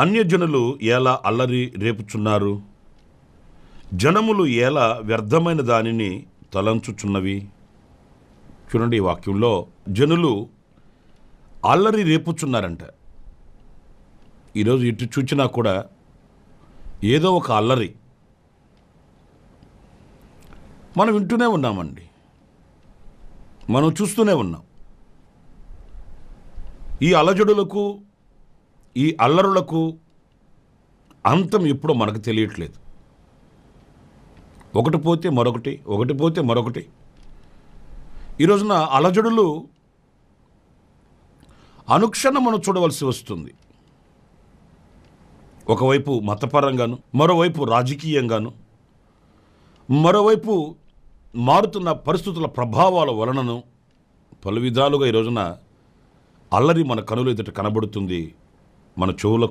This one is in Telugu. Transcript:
అన్యజనులు ఎలా అల్లరి రేపుచున్నారు? జనములు ఎలా వ్యర్థమైన దానిని తలంచుచున్నవి? చూడండి, ఈ వాక్యంలో జనులు అల్లరి రేపుచున్నారంట. ఈరోజు ఇటు చూచినా కూడా ఏదో ఒక అల్లరి మనం వింటూనే ఉన్నామండి, మనం చూస్తూనే ఉన్నాం. ఈ అలజడులకు, ఈ అల్లరులకు అంతం ఎప్పుడో మనకు తెలియట్లేదు. ఒకటి పోతే మరొకటి, ఒకటి పోతే మరొకటి. ఈ రోజున అలజడులు అనుక్షణం మనం చూడవలసి వస్తుంది. ఒకవైపు మతపరంగాను, మరోవైపు రాజకీయంగాను, మరోవైపు మారుతున్న పరిస్థితుల ప్రభావాల వలనను పలు విధాలుగా ఈ రోజున అల్లరి మన కనుల ఎదుట కనబడుతుంది, మన చెవులకు